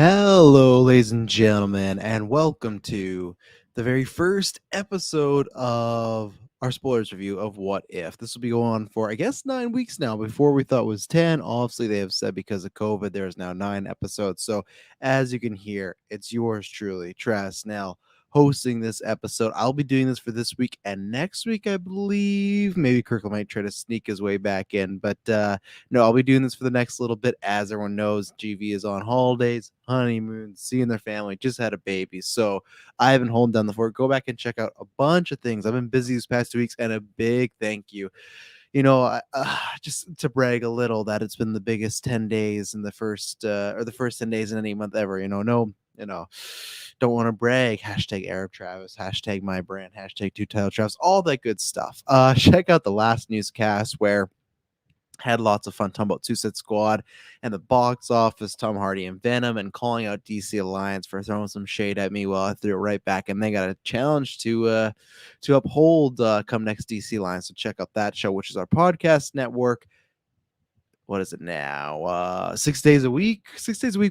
Hello, ladies and gentlemen, and welcome to the very first episode of our spoilers review of What If. This will be going on for, I guess, 9 weeks now. Before we thought it was 10. Obviously, they have said because of COVID, there's now 9 episodes. So, as you can hear, it's yours truly, Travis Snell, hosting this episode. I'll be doing this for this week and next week, I believe. Maybe Kirklin might try to sneak his way back in, but no, I'll be doing this for the next little bit. As everyone knows, GV is on holidays, honeymoon, seeing their family, just had a baby. So I haven't holding down the fort. Go back and check out a bunch of things. I've been busy these past 2 weeks, and a big thank you. Just to brag a little, that it's been the biggest 10 days in the first 10 days in any month ever. Don't want to brag. Hashtag Arab Travis, hashtag my brand, hashtag Untitled Travis, all that good stuff. Check out the last newscast where had lots of fun talking about Suicide Squad and the box office, Tom Hardy and Venom, and calling out DC Alliance for throwing some shade at me. Well, I threw it right back, and they got a challenge to uphold come next DC Alliance. So check out that show, which is our podcast network. What is it now? 6 days a week,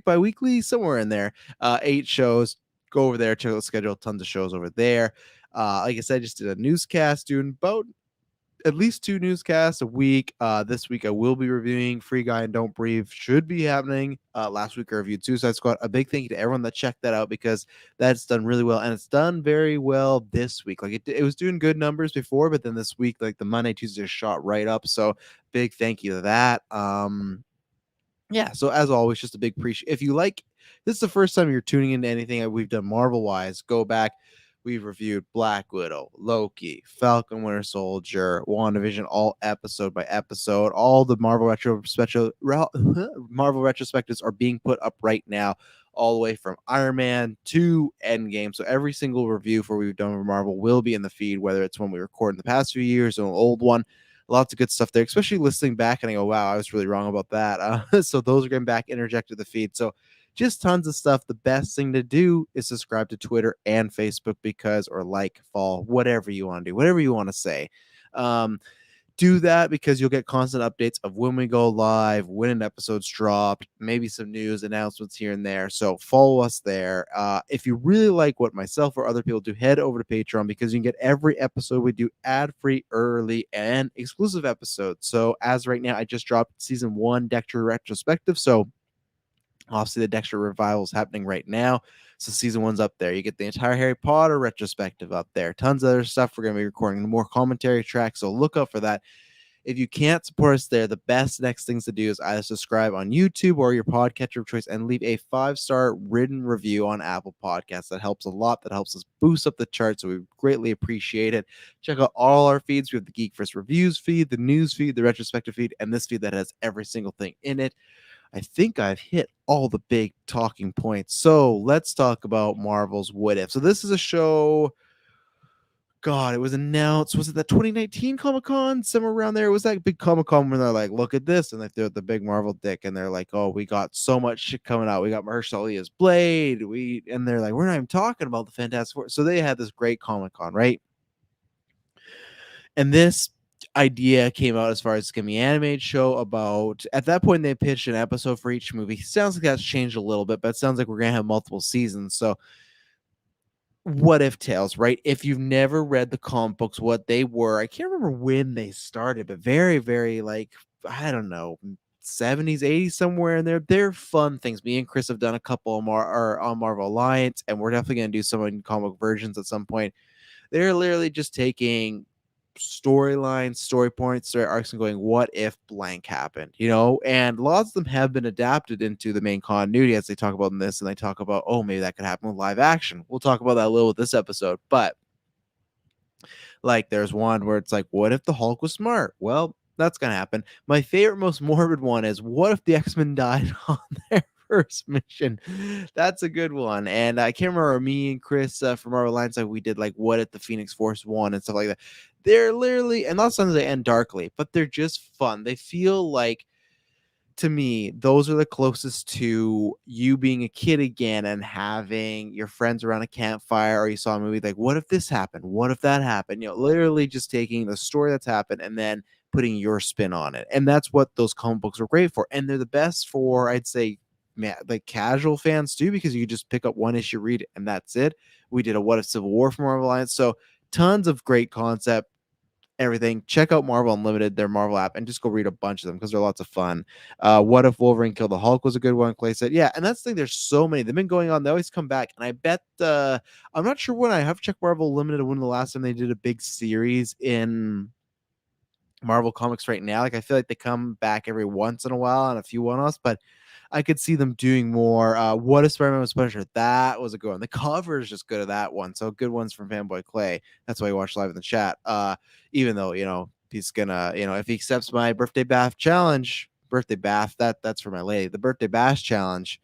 bi-weekly, somewhere in there. 8 shows. Go over there, check out the schedule. Tons of shows over there. Like I said, I just did a newscast doing about at least 2 newscasts a week. This week I will be reviewing Free Guy and Don't Breathe. Should be happening. Last week I reviewed Suicide Squad. A big thank you to everyone that checked that out, because that's done really well, and it's done very well this week. Like it was doing good numbers before, but then this week, like the Monday, Tuesday shot right up. So big thank you to that. Yeah, so as always, just a big appreciation. If you like, this is the first time you're tuning into anything we've done Marvel wise, go back. We've reviewed Black Widow, Loki, Falcon Winter Soldier, WandaVision, all episode by episode. All the Marvel Marvel retrospectives are being put up right now, all the way from Iron Man to Endgame. So every single review for we've done with Marvel will be in the feed, whether it's one we record in the past few years or an old one. Lots of good stuff there, especially listening back and I go, wow, I was really wrong about that. So those are getting back interjected to the feed. So just tons of stuff. The best thing to do is subscribe to Twitter and Facebook, or like, follow, whatever you want to do, whatever you want to say. Do that because you'll get constant updates of when we go live, when an episode's dropped, maybe some news announcements here and there. So follow us there. If you really like what myself or other people do, head over to Patreon, because you can get every episode we do ad-free, early, and exclusive episodes. So as right now, I just dropped season 1 Dexter retrospective. So obviously the Dexter revival is happening right now. So season 1's up there. You get the entire Harry Potter retrospective up there. Tons of other stuff. We're going to be recording more commentary tracks, so look out for that. If you can't support us there, the best next things to do is either subscribe on YouTube or your podcatcher of choice and leave a 5-star written review on Apple Podcasts. That helps a lot. That helps us boost up the charts, so we greatly appreciate it. Check out all our feeds. We have the GeekVerse reviews feed, the news feed, the retrospective feed, and this feed that has every single thing in it. I think I've hit all the big talking points. So let's talk about Marvel's What If. So this is a show. God, it was announced. Was it that 2019 Comic Con? Somewhere around there. It was that big Comic Con where they're like, look at this. And they threw out the big Marvel dick. And they're like, oh, we got so much shit coming out. We got Mahershala Ali's Blade. And they're like, we're not even talking about the Fantastic Four. So they had this great Comic Con, right? And this idea came out as far as it's going to be an animated show about, at that point they pitched an episode for each movie. Sounds like that's changed a little bit, but it sounds like we're going to have multiple seasons. So what if tales, right? If you've never read the comic books, what they were, I can't remember when they started, but very, very, like, I don't know, 70s, 80s, somewhere in there. They're fun things. Me and Chris have done a couple on Marvel Alliance, and we're definitely going to do some in comic versions at some point. They're literally just taking storylines, story points, story arcs, and going, what if blank happened, and lots of them have been adapted into the main continuity, as they talk about in this, and they talk about, oh, maybe that could happen with live action. We'll talk about that a little with this episode, but like there's one where it's like, what if the Hulk was smart? Well, that's gonna happen. My favorite, most morbid one is, what if the X-Men died on their first mission? That's a good one. And I can't remember, me and Chris from our alliance, like, we did like, what if the Phoenix Force won and stuff like that. They're literally, and lots of times they end darkly, but they're just fun. They feel like, to me, those are the closest to you being a kid again and having your friends around a campfire, or you saw a movie like, what if this happened? What if that happened? Literally just taking the story that's happened and then putting your spin on it. And that's what those comic books are great for. And they're the best for, I'd say, like casual fans too, because you just pick up one issue, read it, and that's it. We did a What If Civil War for Marvel Alliance, so tons of great concept, everything. Check out Marvel Unlimited, their Marvel app, and just go read a bunch of them because they're lots of fun. What If Wolverine Killed the Hulk was a good one. Clay said, yeah, and that's the thing. There's so many. They've been going on. They always come back, and I bet I'm not sure when. I have checked Marvel Unlimited when the last time they did a big series in Marvel Comics right now. Like I feel like they come back every once in a while on a few one-offs, but I could see them doing more. What If Spider-Man was Punisher? That was a good one. The cover is just good of that one. So good ones from Fanboy Clay. That's why you watch live in the chat. Even though, he's gonna, if he accepts my birthday bath challenge, that's for my lady. The birthday bash challenge.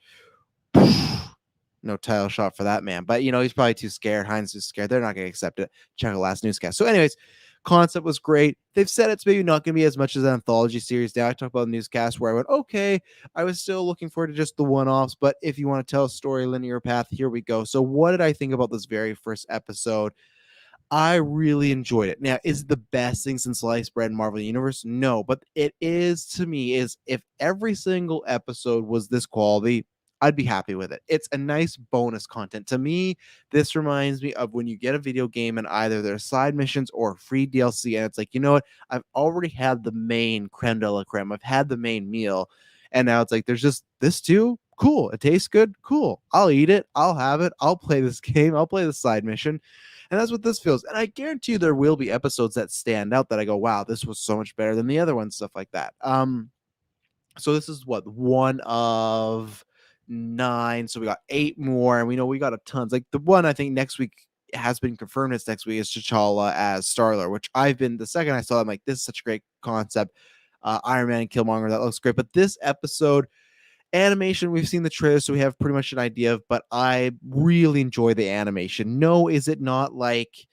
No title shot for that man. But he's probably too scared. Heinz is scared. They're not gonna accept it. Check the last newscast. So, anyways, concept was great. They've said it's maybe not going to be as much as an anthology series. Now I talked about a newscast where I went, okay, I was still looking forward to just the one-offs, but if you want to tell a story linear path, here we go. So what did I think about this very first episode? I really enjoyed it. Now, is it the best thing since sliced bread in Marvel Universe? No, but it is, to me, is if every single episode was this quality, I'd be happy with it. It's a nice bonus content. To me, this reminds me of when you get a video game and either there's side missions or free DLC, and it's like, you know what? I've already had the main creme de la creme. I've had the main meal, and now it's like there's just this too. Cool. It tastes good. Cool. I'll eat it. I'll have it. I'll play this game. I'll play the side mission. And that's what this feels. And I guarantee you there will be episodes that stand out that I go, wow, this was so much better than the other ones, stuff like that. So this is what, one of 9. So we got 8 more, and we know we got a tons. Like the one I think next week has been confirmed as next week is T'Challa as Star-Lord, which the second I saw it, I'm like, this is such a great concept. Iron Man and Killmonger, that looks great. But this episode, animation, we've seen the trailer, so we have pretty much an idea of, but I really enjoy the animation. No, is it not like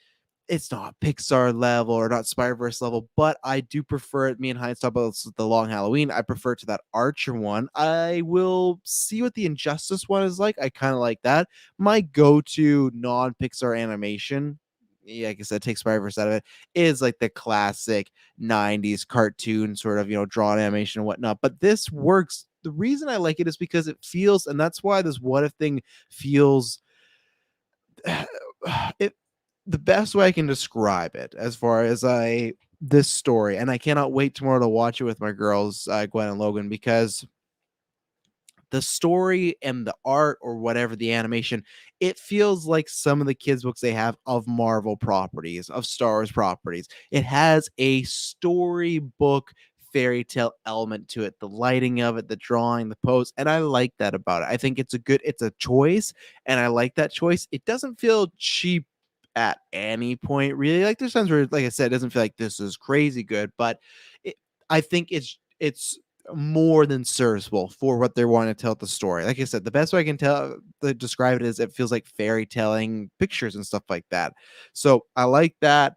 it's not Pixar level or not Spider-Verse level, but I do prefer it. Me and Heinz talk about the Long Halloween. I prefer to that Archer one. I will see what the Injustice one is like. I kind of like that. My go-to non-Pixar animation, yeah, like I said, take Spider-Verse out of it, is like the classic 90s cartoon sort of, drawn animation and whatnot. But this works. The reason I like it is because it feels, and that's why this What If thing feels it the best way I can describe it as far as this story, and I cannot wait tomorrow to watch it with my girls, Gwen and Logan, because the story and the art or whatever, the animation, it feels like some of the kids books they have of Marvel properties, of Star Wars properties. It has a storybook fairy tale element to it, the lighting of it, the drawing, the pose, and I like that about it. I think it's a choice, and I like that choice. It doesn't feel cheap at any point, really. Like there's times where, like I said, it doesn't feel like this is crazy good, but it, I think it's more than serviceable for what they're wanting to tell the story. Like I said, the best way I can describe it is it feels like fairy telling pictures and stuff like that. So I like that.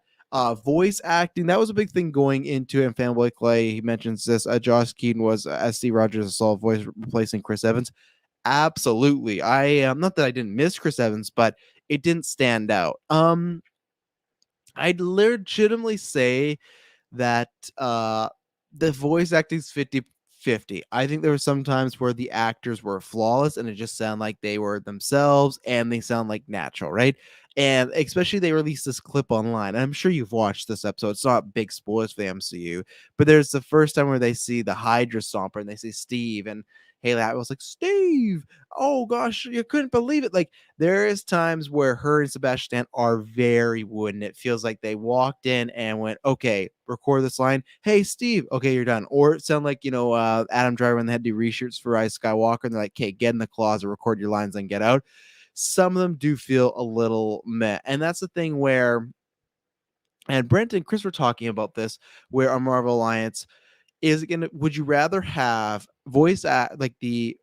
Voice acting, that was a big thing going into it. And Fanboy Clay, he mentions this. Josh Keaton was as Steve Rogers, a solid voice replacing Chris Evans. Absolutely. I not that I didn't miss Chris Evans, but it didn't stand out. I'd legitimately say that the voice acting's 50-50. I think there were some times where the actors were flawless and it just sounded like they were themselves and they sound like natural, right? And especially they released this clip online. I'm sure you've watched this episode. It's not big spoilers for the MCU, but there's the first time where they see the Hydra Stomper and they see Steve, and Haley Atwell was like, Steve, oh gosh, you couldn't believe it. Like there is times where her and Sebastian are very wooden. It feels like they walked in and went, okay, record this line. Hey, Steve, okay, you're done. Or it sounded like, Adam Driver when they had to do reshoots for Rise Skywalker, and they're like, okay, get in the closet, record your lines, and get out. Some of them do feel a little meh. And that's the thing where, and Brent and Chris were talking about this, where our Marvel Alliance, would you rather have like the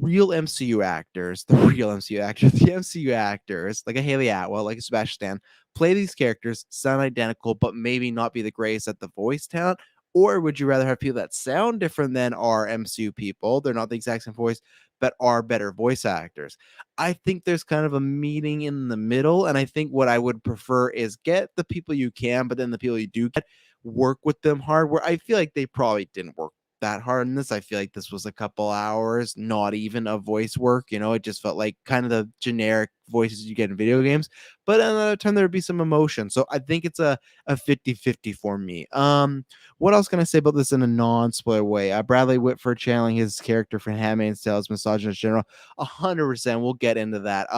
real MCU actors, the MCU actors, like a Haley Atwell, like a Sebastian, play these characters, sound identical, but maybe not be the greatest at the voice talent? Or would you rather have people that sound different than our MCU people? They're not the exact same voice, but are better voice actors. I think there's kind of a meeting in the middle. And I think what I would prefer is get the people you can, but then the people you do get, work with them hard, where I feel like they probably didn't work that hard in this. I feel like this was a couple hours, not even of voice work. It just felt like kind of the generic voices you get in video games. But another time there would be some emotion. So I think it's a 50-50 for me. What else can I say about this in a non-spoiler way? Bradley Whitford channeling his character from Handmaid's Tale as misogynist general. 100%. We'll get into that.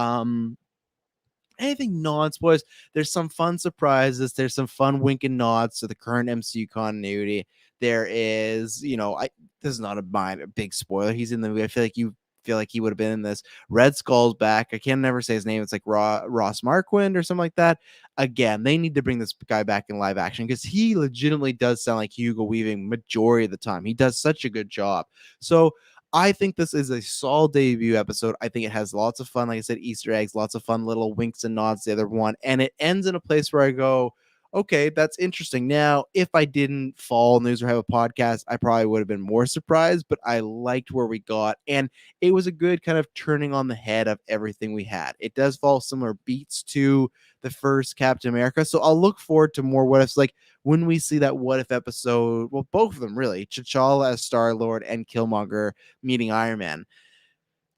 Anything non-spoilers, there's some fun surprises, there's some fun wink and nods to the current MCU continuity. There is, this is not a big spoiler. He's in the movie. I feel like he would have been in this. Red Skull's back. I can never say his name. It's like Ross Marquand or something like that. Again, they need to bring this guy back in live action because he legitimately does sound like Hugo Weaving majority of the time. He does such a good job. So I think this is a solid debut episode. I think it has lots of fun, like I said, Easter eggs, lots of fun little winks and nods to the other one. And it ends in a place where I go, okay, that's interesting. Now, if I didn't follow news or have a podcast, I probably would have been more surprised, but I liked where we got. And it was a good kind of turning on the head of everything we had. It does follow similar beats to the first Captain America. So I'll look forward to more what ifs. Like when we see that what if episode, well, both of them really, T'Challa as Star-Lord and Killmonger meeting Iron Man.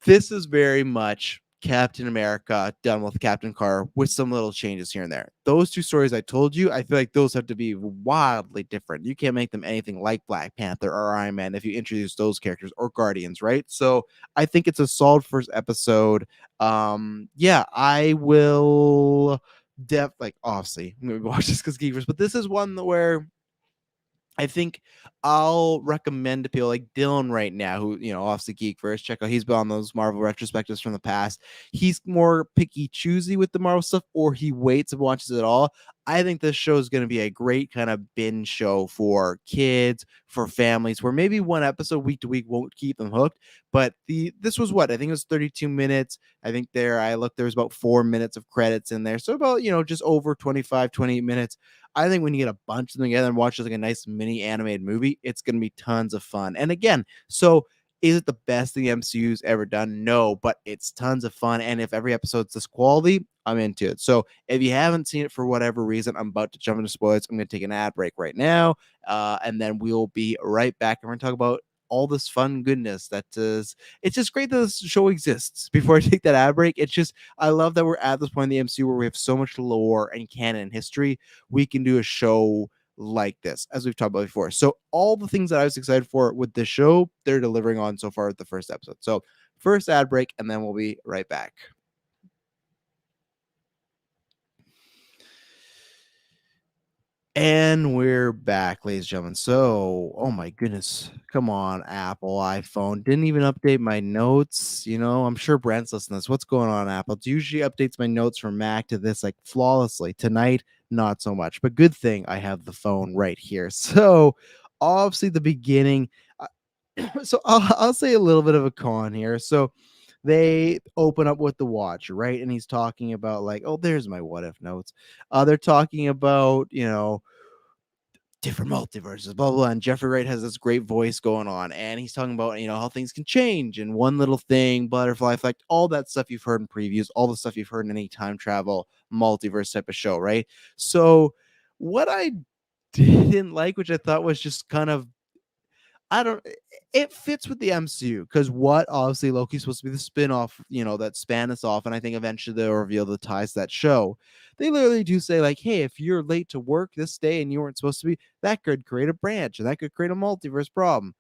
This is very much Captain America done with Captain Carter with some little changes here and there. Those two stories I told you, I feel like those have to be wildly different. You can't make them anything like Black Panther or Iron Man if you introduce those characters or Guardians, right? So I think it's a solid first episode. Yeah, I will obviously I'm gonna watch this because GeekVerse, but this is one where I think I'll recommend to people like Dylan right now, who, obviously GeekVerse, check out, he's been on those Marvel retrospectives from the past. He's more picky choosy with the Marvel stuff, or he waits and watches it all. I think this show is going to be a great kind of binge show for kids, for families, where maybe one episode week to week won't keep them hooked. But this was what I think it was 32 minutes. I think there was about 4 minutes of credits in there. So about, just over 25, 28 minutes. I think when you get a bunch of them together and watch like a nice mini animated movie, it's going to be tons of fun. And again, so is it the best the MCU's ever done? No, but it's tons of fun. And if every episode's this quality, I'm into it. So if you haven't seen it for whatever reason, I'm about to jump into spoilers. I'm going to take an ad break right now. And then we'll be right back. And we're going to talk about all this fun goodness it's just great that this show exists. Before I take that ad break, I love that we're at this point in the MCU where we have so much lore and canon history. We can do a show like this, as we've talked about before. So all the things that I was excited for with this show, they're delivering on so far with the first episode. So first ad break, and then we'll be right back. And we're back, ladies and gentlemen. So, oh my goodness. Come on, Apple, iPhone. Didn't even update my notes. I'm sure Brent's listening to this. What's going on, Apple? It usually updates my notes from Mac to this like flawlessly. Tonight, not so much. But good thing I have the phone right here. So, obviously, the beginning. So, I'll say a little bit of a con here. So, they open up with the Watcher, right? And he's talking about like, oh, there's my what if notes. They're talking about, different multiverses, blah, blah, blah. And Jeffrey Wright has this great voice going on. And he's talking about, how things can change and one little thing, butterfly effect, all that stuff you've heard in previews, all the stuff you've heard in any time travel multiverse type of show, right? So what I didn't like, which I thought was just kind of, it fits with the MCU because what obviously Loki's supposed to be the spin-off, that span us off, and I think eventually they'll reveal the ties to that show. They literally do say like, hey, if you're late to work this day and you weren't supposed to be, that could create a branch and that could create a multiverse problem.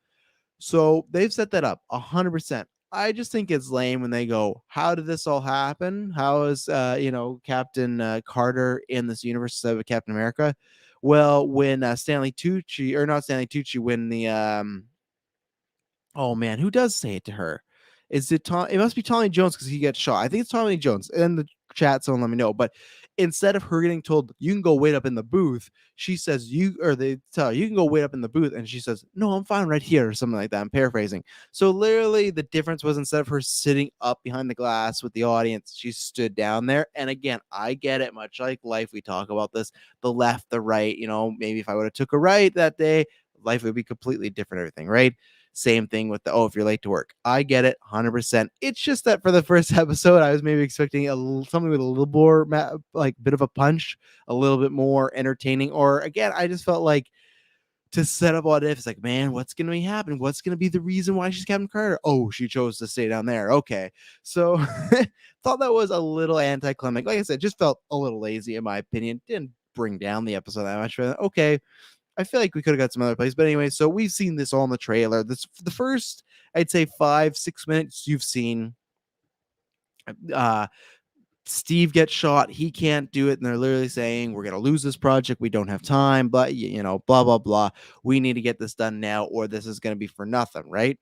So they've set that up 100%. I just think it's lame when they go, how did this all happen? How is Captain Carter in this universe instead of Captain America? Well, when Stanley Tucci, or not Stanley Tucci, when the oh man, who does say it to her? Is it Tom? It must be Tommy Jones because he gets shot. I think it's Tommy Jones. In the chat, someone let me know. But instead of her getting told you can go wait up in the booth, she says they tell her you can go wait up in the booth, and she says no, I'm fine right here or something like that. I'm paraphrasing. So literally, the difference was instead of her sitting up behind the glass with the audience, she stood down there. And again, I get it. Much like life, we talk about this: the left, the right. Maybe if I would have took a right that day, life would be completely different. Everything, right? Same thing with if you're late to work. I get it 100%. It's just that for the first episode, I was maybe expecting something with a little more like bit of a punch, a little bit more entertaining. Or again, I just felt like to set up what if. It's like, man, what's going to be happening? What's going to be the reason why she's Captain Carter? Oh, she chose to stay down there. Okay. So thought that was a little anticlimactic. Like I said, just felt a little lazy in my opinion. Didn't bring down the episode that much. But okay, I feel like we could have got some other place. But anyway, so we've seen this all in the trailer. This the first, I'd say 5-6 minutes you've seen uh Steve gets shot. He can't do it. And they're literally saying, we're going to lose this project. We don't have time, but, blah, blah, blah. We need to get this done now, or this is going to be for nothing, right?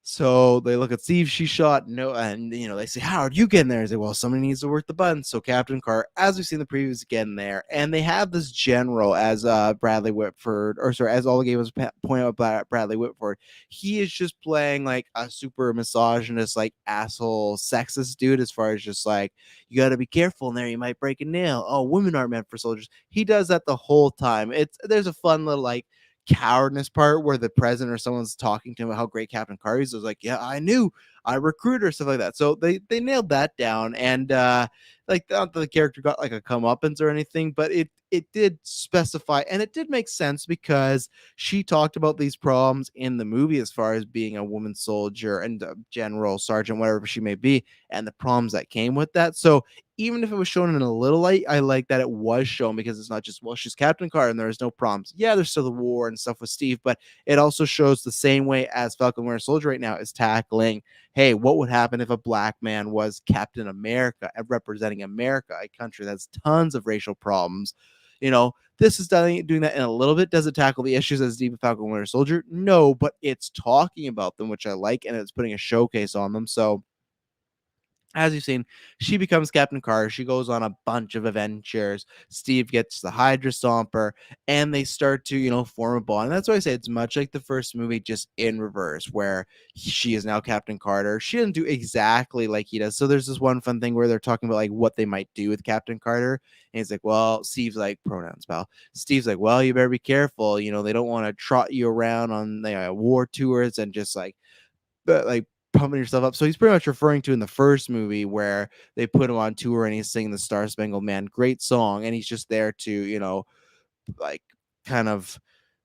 So they look at Steve, she shot, no, and they say, Howard, you get in there. I say, well, somebody needs to work the buttons. So Captain Carter, as we've seen in the previews, get in there, and they have this general as Bradley Whitford, or sorry, as all the game was pointing out about Bradley Whitford. He is just playing like a super misogynist, like asshole, sexist dude, as far as just like, you got to be careful in there, you might break a nail. Oh, women aren't meant for soldiers. He does that the whole time. There's a fun little like cowardness part where the president or someone's talking to him about how great Captain Carter is. I was like, yeah, I knew, I recruited her, stuff like that. So they nailed that down, and like not that the character got like a comeuppance or anything, but it did specify, and it did make sense because she talked about these problems in the movie as far as being a woman soldier and general, sergeant, whatever she may be, and the problems that came with that. So even if it was shown in a little light, I like that it was shown, because it's not just, well, she's Captain Carter and there's no problems. Yeah, there's still the war and stuff with Steve, but it also shows the same way as Falcon Winter Soldier right now is tackling, hey, what would happen if a black man was Captain America and representing America, a country that's tons of racial problems. This is doing that in a little bit. Does it tackle the issues as deep as Falcon Winter Soldier? No, but it's talking about them, which I like, and it's putting a showcase on them. So as you've seen, she becomes Captain Carter. She goes on a bunch of adventures. Steve gets the Hydra Stomper, and they start to, form a bond. And that's why I say it's much like the first movie, just in reverse, where she is now Captain Carter. She doesn't do exactly like he does. So there's this one fun thing where they're talking about like what they might do with Captain Carter. And he's like, well, Steve's like, pronouns, pal. Steve's like, well, you better be careful. They don't want to trot you around on war tours and just like pumping yourself up. So he's pretty much referring to in the first movie where they put him on tour and he's singing the Star Spangled Man, great song, and he's just there to, like kind of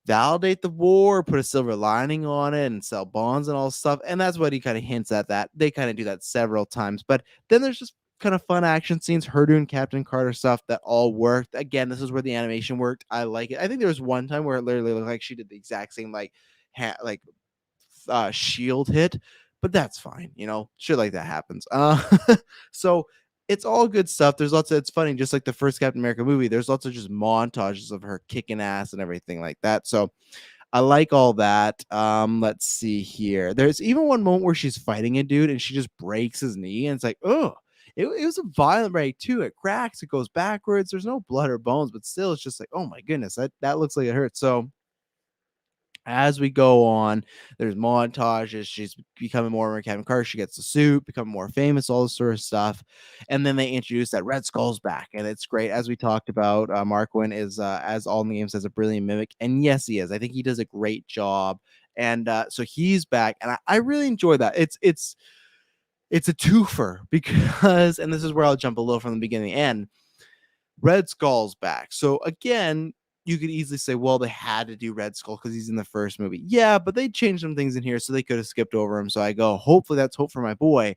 validate the war, put a silver lining on it, and sell bonds and all stuff. And that's what he kind of hints at. That they kind of do that several times. But then there's just kind of fun action scenes, her doing Captain Carter stuff that all worked. Again, this is where the animation worked. I like it. I think there was one time where it literally looked like she did the exact same shield hit, but that's fine, shit like that happens. So it's all good stuff. There's lots of, it's funny, just like the first Captain America movie, there's lots of just montages of her kicking ass and everything like that. So I like all that. Let's see here. There's even one moment where she's fighting a dude and she just breaks his knee, and it's like, oh, it was a violent break too. It cracks, it goes backwards. There's no blood or bones, but still, it's just like, oh my goodness, that looks like it hurts. So as we go on, there's montages. She's becoming more of a Captain Carter. She gets the suit, becoming more famous, all this sort of stuff. And then they introduce that Red Skull's back, and it's great. As we talked about, Marquand is, as all in the game says, a brilliant mimic. And yes, he is. I think he does a great job. And so he's back, and I really enjoy that. It's a twofer because, and this is where I'll jump a little from the beginning to the end. Red Skull's back. So again, you could easily say, well, they had to do Red Skull because he's in the first movie. Yeah, but they changed some things in here, so they could have skipped over him. So I go, hopefully that's hope for my boy.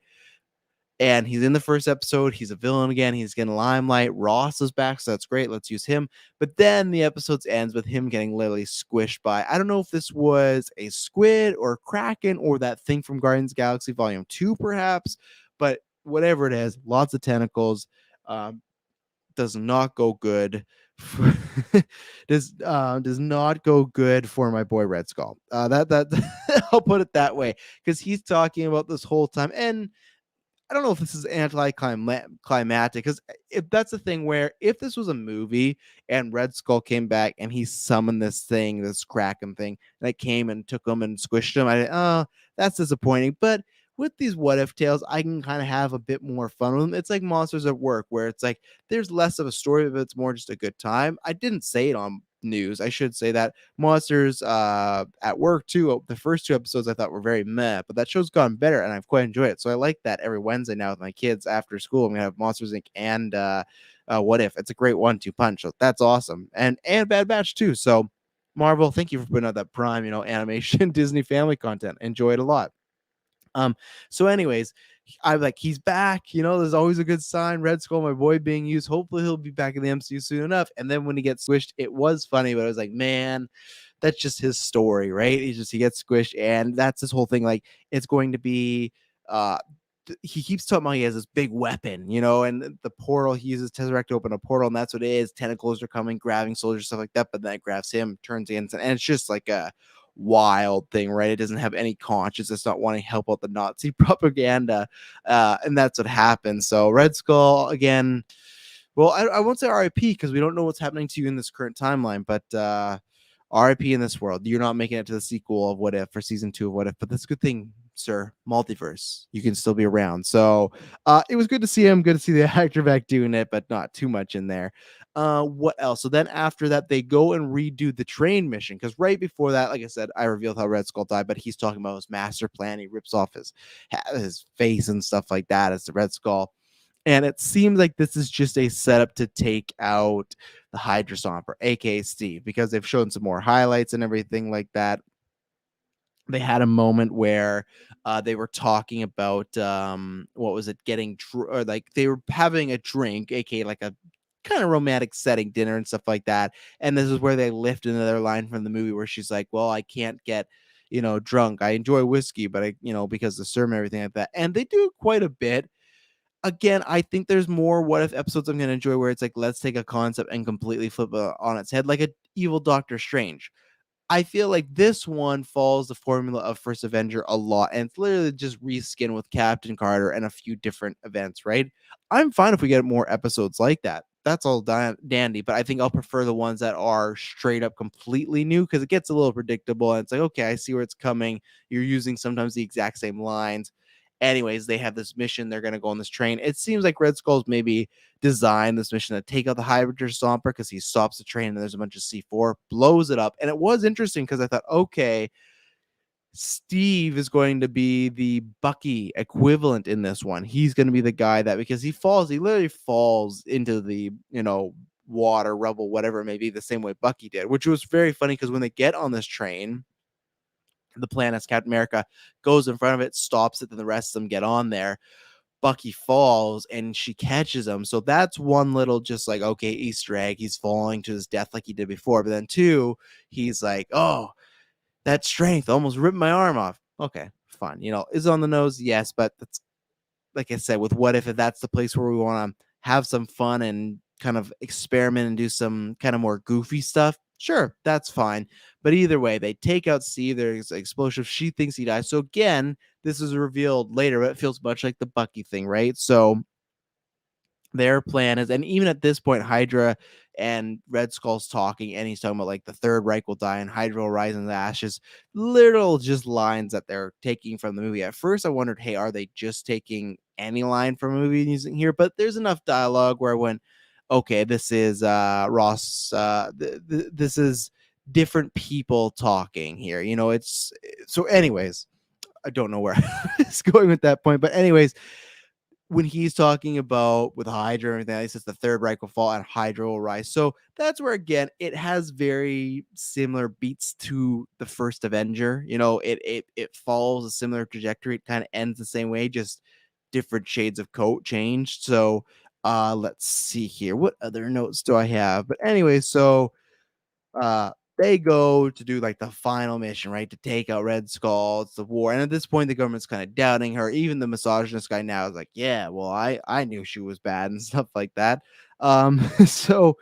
And he's in the first episode. He's a villain again. He's getting limelight. Ross is back, so that's great. Let's use him. But then the episode ends with him getting literally squished by, I don't know if this was a squid or a kraken or that thing from Guardians of the Galaxy Volume 2, perhaps. But whatever it is, lots of tentacles. Does not go good. does not go good for my boy Red Skull. That I'll put it that way, because he's talking about this whole time, and I don't know if this is anticlimactic, because if that's the thing where if this was a movie and Red Skull came back and he summoned this thing, this Kraken thing, and it came and took him and squished him, that's disappointing. But with these what if tales, I can kind of have a bit more fun with them. It's like Monsters at Work, where it's like there's less of a story, but it's more just a good time. I didn't say it on news. I should say that Monsters at Work too. The first two episodes I thought were very meh, but that show's gotten better and I've quite enjoyed it. So I like that every Wednesday now with my kids after school. I'm gonna have Monsters Inc. and What If. It's a great 1-2 punch. So that's awesome. And Bad Batch too. So Marvel, thank you for putting out that Prime, animation Disney family content. Enjoy it a lot. Um, so anyways, I'm like, he's back, there's always a good sign. Red Skull, my boy, being used. Hopefully he'll be back in the MCU soon enough. And then when he gets squished, it was funny, but I was like, man, that's just his story, right? He gets squished, and that's his whole thing. Like, it's going to be uh he keeps talking about he has this big weapon, and the portal, he uses Tesseract to open a portal, and that's what it is. Tentacles are coming, grabbing soldiers, stuff like that, but then it grabs him, turns against, and it's just like a wild thing, right? It doesn't have any conscience. It's not wanting to help out the Nazi propaganda, and that's what happens. So Red Skull again. Well, I won't say RIP because we don't know what's happening to you in this current timeline, but RIP in this world. You're not making it to the sequel of What If, for season 2 of What If, but that's a good thing, sir. Multiverse. You can still be around. So it was good to see him. Good to see the actor back doing it, but not too much in there. What else? So then after that, they go and redo the train mission, because right before that, like I said, I revealed how Red Skull died, but he's talking about his master plan. He rips off his face and stuff like that as the Red Skull. And it seems like this is just a setup to take out the Hydra Stomper, aka Steve, because they've shown some more highlights and everything like that. They had a moment where they were talking about what was it, or like they were having a drink, aka like a kind of romantic setting, dinner and stuff like that. And this is where they lift another line from the movie where she's like, well, I can't get drunk. I enjoy whiskey, but because the sermon, everything like that. And they do quite a bit. Again, I think there's more What If episodes I'm gonna enjoy where it's like, let's take a concept and completely flip it on its head, like a evil Doctor Strange. I feel like this one follows the formula of First Avenger a lot, and it's literally just reskin with Captain Carter and a few different events, right? I'm fine if we get more episodes like that. That's all dandy, but I think I'll prefer the ones that are straight up completely new, because it gets a little predictable and it's like, okay, I see where it's coming. You're using sometimes the exact same lines. Anyways, they have this mission. They're going to go on this train. It seems like Red Skull's maybe designed this mission to take out the Hydra Stomper, because he stops the train and there's a bunch of C4, blows it up. And it was interesting because I thought, okay, Steve is going to be the Bucky equivalent in this one. He's going to be the guy that, because he literally falls into the, water, rubble, whatever it may be, the same way Bucky did, which was very funny because when they get on this train, the plan is Captain America goes in front of it, stops it, then the rest of them get on there. Bucky falls and she catches him. So that's one little just like, okay, Easter egg. He's falling to his death like he did before. But then two, he's like, oh, that strength almost ripped my arm off. Okay, fine. Is on the nose, yes, but that's, like I said, with What If that's the place where we want to have some fun and kind of experiment and do some kind of more goofy stuff, sure, that's fine. But either way, they take out Steve. There's explosive. She thinks he dies. So again, this is revealed later, but it feels much like the Bucky thing, right? So their plan is, and even at this point, Hydra and Red Skull's talking, and he's talking about like the Third Reich will die and Hydra will rise in the ashes. Literal just lines that they're taking from the movie. At first, I wondered, hey, are they just taking any line from a movie and using here? But there's enough dialogue where I went, okay, this is Ross. This is different people talking here. It's so. Anyways, I don't know where it's going with that point, but anyways, when he's talking about with Hydra and everything, he says the Third Reich will fall and Hydra will rise. So that's where, again, it has very similar beats to the first Avenger. It follows a similar trajectory. It kind of ends the same way, just different shades of coat changed. So let's see here. What other notes do I have? But anyway, so uh they go to do like the final mission, right? To take out Red Skull. It's the war. And at this point, the government's kind of doubting her. Even the misogynist guy now is like, yeah, well, I knew she was bad and stuff like that. So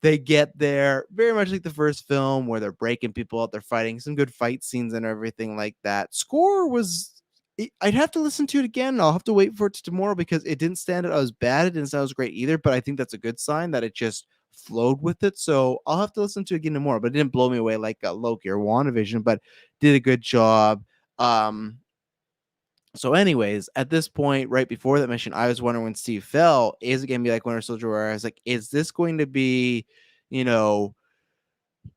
they get there very much like the first film where they're breaking people out, they're fighting, some good fight scenes and everything like that. Score was, I'd have to listen to it again. I'll have to wait for it to tomorrow because it didn't stand out as bad. It didn't sound as great either, but I think that's a good sign that it just flowed with it. So I'll have to listen to it again tomorrow, but it didn't blow me away like Loki or WandaVision, but did a good job. So anyways, at this point, right before that mission, I was wondering when Steve fell, is it going to be like Winter Soldier, where I was like, is this going to be, you know,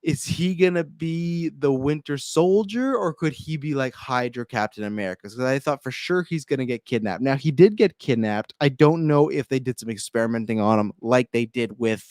is he going to be the Winter Soldier, or could he be like Hydra Captain America? Because I thought for sure he's going to get kidnapped. Now, he did get kidnapped. I don't know if they did some experimenting on him like they did with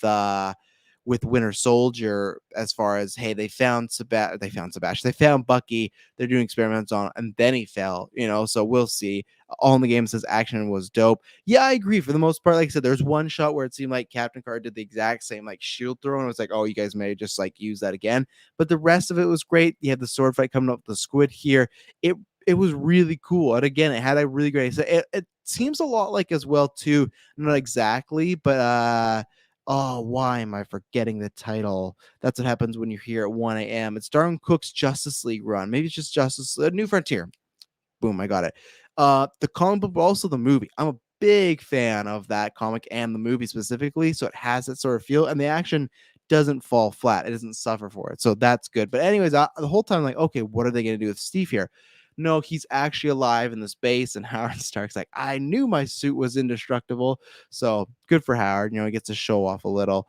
with Winter Soldier, as far as, hey, they found Sebastian, they found Bucky, they're doing experiments on, and then he fell, so we'll see. All in the Game says action was dope. Yeah, I agree for the most part. Like I said, there's one shot where it seemed like Captain Carter did the exact same like shield throw, and it was like, oh, you guys may just like use that again. But the rest of it was great. You had the sword fight coming up with the squid here. It was really cool. And again, it had a really great, it seems a lot like, as well too, not exactly, but oh, why am I forgetting the title? That's what happens when you're here at 1 a.m. It's Darwin Cook's Justice League run. Maybe it's just New Frontier. Boom, I got it. The comic book, but also the movie. I'm a big fan of that comic and the movie specifically, so it has that sort of feel, and the action doesn't fall flat. It doesn't suffer for it, so that's good. But anyways, the whole time, like, okay, what are they going to do with Steve here? No, he's actually alive in this base, and Howard Stark's like, I knew my suit was indestructible, so good for Howard. He gets to show off a little.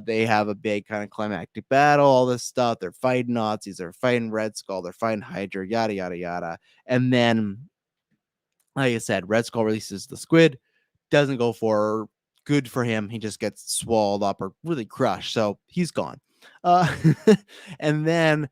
They have a big kind of climactic battle, all this stuff. They're fighting Nazis, they're fighting Red Skull, they're fighting Hydra, yada yada yada. And then, like I said, Red Skull releases the squid, doesn't go for good for him. He just gets swallowed up or really crushed, so he's gone. Uh, and then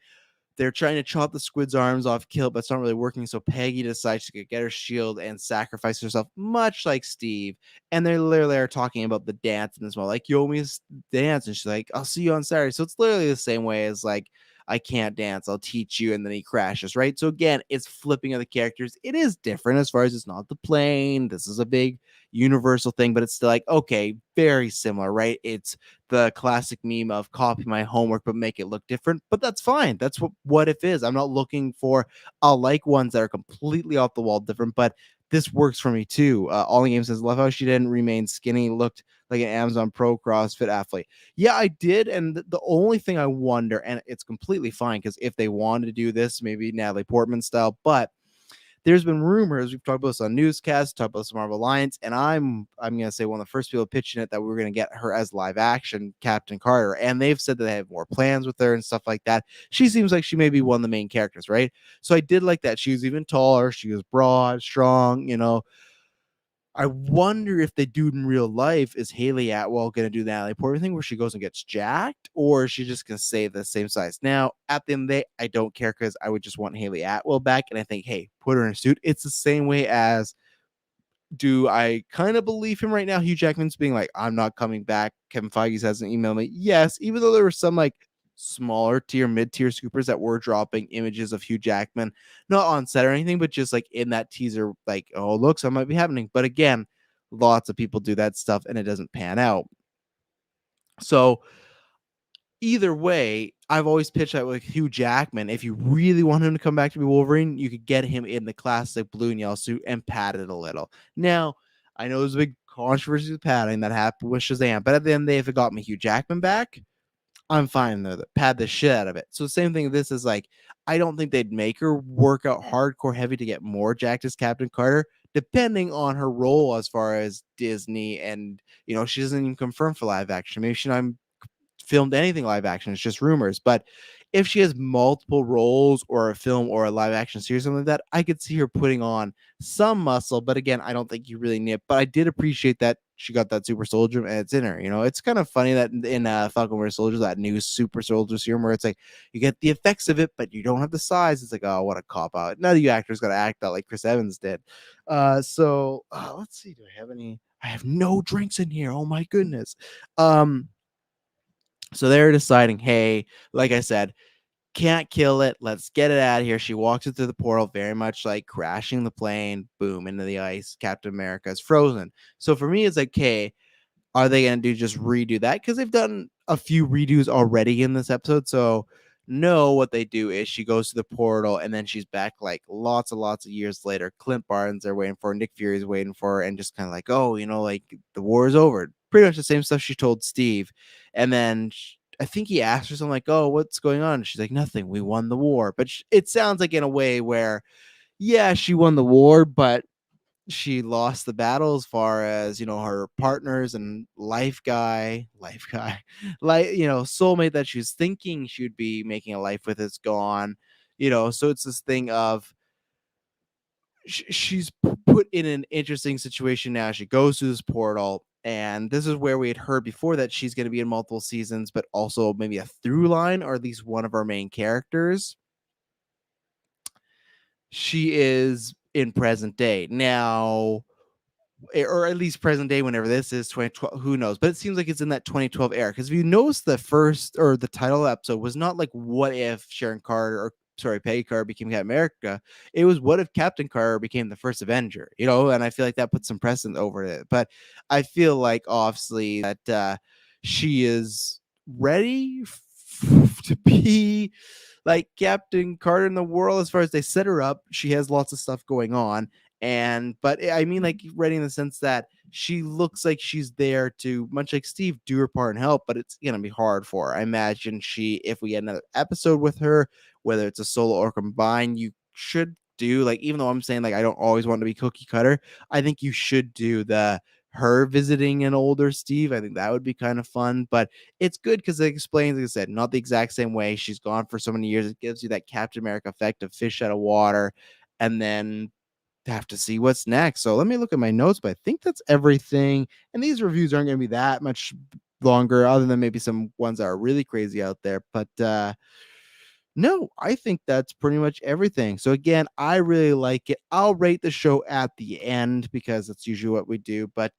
they're trying to chop the squid's arms off, kill it, but it's not really working. So Peggy decides to get her shield and sacrifice herself, much like Steve. And they literally are talking about the dance and as well, like, you owe me this dance. And she's like, I'll see you on Saturday. So it's literally the same way as like, I can't dance, I'll teach you. And then he crashes, right? So again, it's flipping of the characters. It is different as far as it's not the plane. This is a big universal thing, but it's still like, okay, very similar, right? It's the classic meme of copy my homework but make it look different, but that's fine. That's what if is. I'm not looking for, I'll like ones that are completely off the wall different, but this works for me too. All in Game says, love how she didn't remain skinny, looked like an Amazon Pro CrossFit athlete. Yeah, I did. And the only thing I wonder, and it's completely fine, because if they wanted to do this, maybe Natalie Portman style, but there's been rumors. We've talked about this on newscasts, talked about this Marvel Alliance, and I'm gonna say one of the first people pitching it that we were gonna get her as live action Captain Carter, and they've said that they have more plans with her and stuff like that. She seems like she may be one of the main characters, right? So I did like that. She was even taller. She was broad, strong. I wonder if they do in real life, is Haley Atwell going to do the Natalie Portman thing where she goes and gets jacked, or is she just going to stay the same size? Now, at the end of the day, I don't care, because I would just want Haley Atwell back. And I think, hey, put her in a suit. It's the same way as, do I kind of believe him right now? Hugh Jackman's being like, I'm not coming back. Kevin Feige hasn't emailed me. Yes, even though there were some like smaller tier, mid-tier scoopers that were dropping images of Hugh Jackman, not on set or anything, but just like in that teaser, like, oh, look, something might be happening. But again, lots of people do that stuff and it doesn't pan out. So either way, I've always pitched that with Hugh Jackman. If you really want him to come back to be Wolverine, you could get him in the classic blue and yellow suit and pad it a little. Now, I know there's a big controversy with padding that happened with Shazam, but at the end of the day, if it got me Hugh Jackman back, I'm fine though. Pad the shit out of it. So same thing. This is like, I don't think they'd make her work out hardcore heavy to get more jacked as Captain Carter, depending on her role as far as Disney. And she doesn't even confirm for live action. Maybe she's not filmed anything live action. It's just rumors. But if she has multiple roles or a film or a live action series, something like that, I could see her putting on some muscle. But again, I don't think you really need it. But I did appreciate that she got that super soldier and it's in her. It's kind of funny that in Falcon Winter Soldier, that new super soldier serum where it's like you get the effects of it, but you don't have the size. It's like, oh, what a cop out. None of you actors got to act out like Chris Evans did. So let's see. Do I have any? I have no drinks in here. Oh my goodness. So they're deciding, hey, like I said, can't kill it. Let's get it out of here. She walks it through the portal, very much like crashing the plane, boom, into the ice. Captain America is frozen. So for me, it's like, okay, are they going to just redo that? Because they've done a few redos already in this episode. So no, what they do is she goes to the portal and then she's back like lots and lots of years later. Clint Barnes are waiting for her, Nick Fury's waiting for her, and just kind of like, oh, like the war is over. Pretty much the same stuff she told Steve. And then I think he asked her something like, oh, what's going on? And she's like, nothing. We won the war. But it sounds like in a way where, yeah, she won the war, but she lost the battle as far as her partners and life guy like soulmate that she was thinking she would be making a life with is gone. So it's this thing of she's put in an interesting situation now. She goes through this portal And this is where we had heard before that she's going to be in multiple seasons, but also maybe a through line or at least one of our main characters. She is in present day now, or at least present day whenever this is 2012, who knows, but it seems like it's in that 2012 era, because if you notice, the first or the title episode was not like what if Sharon Carter, or sorry, Peggy Carter became Captain America. It was what if Captain Carter became the first Avenger, and I feel like that puts some precedent over it. But I feel like obviously that she is ready to be like Captain Carter in the world. As far as they set her up, she has lots of stuff going on. And but I mean, like, ready in the sense that she looks like she's there to, much like Steve, do her part and help, but it's gonna be hard for her. I imagine if we get another episode with her, whether it's a solo or combined, you should do, like, even though I'm saying like I don't always want to be cookie cutter, I think you should do the her visiting an older Steve. I think that would be kind of fun, but it's good because it explains, like I said, not the exact same way. She's gone for so many years. It gives you that Captain America effect of fish out of water, and then have to see what's next. So let me look at my notes, but I think that's everything. And these reviews aren't going to be that much longer, other than maybe some ones that are really crazy out there. But no, I think that's pretty much everything. So again, I really like it. I'll rate the show at the end because that's usually what we do. But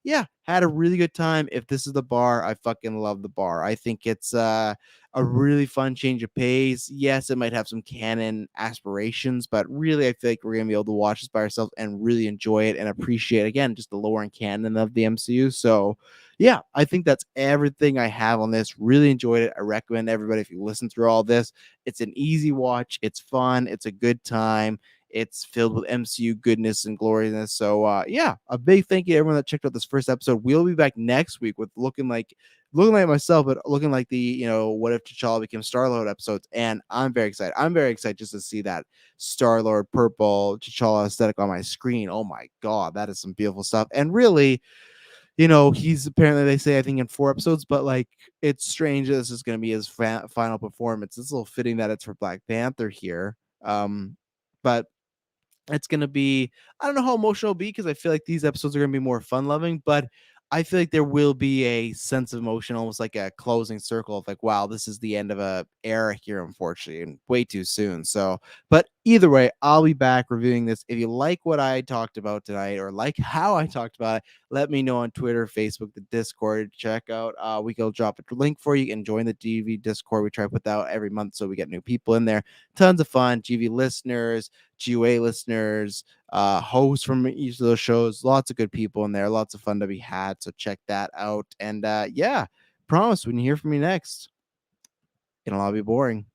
yeah, had a really good time. If this is the bar, I fucking love the bar. I think it's a really fun change of pace. Yes, it might have some canon aspirations, but really I feel like we're gonna be able to watch this by ourselves and really enjoy it and appreciate, again, just the lore and canon of the MCU. So yeah, I think that's everything I have on this. Really enjoyed it. I recommend everybody, if you listen through all this, it's an easy watch. It's fun. It's a good time. It's filled with MCU goodness and gloriousness. So yeah, a big thank you to everyone that checked out this first episode. We'll be back next week with looking like myself, but looking like the what if T'Challa became Star-Lord episodes. And I'm very excited. I'm very excited just to see that Star-Lord purple T'Challa aesthetic on my screen. Oh my god, that is some beautiful stuff. And really, he's apparently, they say, I think in 4 episodes, but like, it's strange that this is going to be his final performance. It's a little fitting that it's for Black Panther here. But it's going to be, I don't know how emotional it'll be, because I feel like these episodes are going to be more fun loving, but I feel like there will be a sense of emotion, almost like a closing circle of like, wow, this is the end of a era here, unfortunately, and way too soon. So, but either way, I'll be back reviewing this. If you like what I talked about tonight, or like how I talked about it, let me know on Twitter, Facebook, the Discord. Check out, we can drop a link for you and join the GV Discord. We try to put that out every month so we get new people in there. Tons of fun. GV listeners, GUA listeners, hosts from each of those shows. Lots of good people in there. Lots of fun to be had. So check that out. And yeah, promise when you hear from me next, it'll all be boring.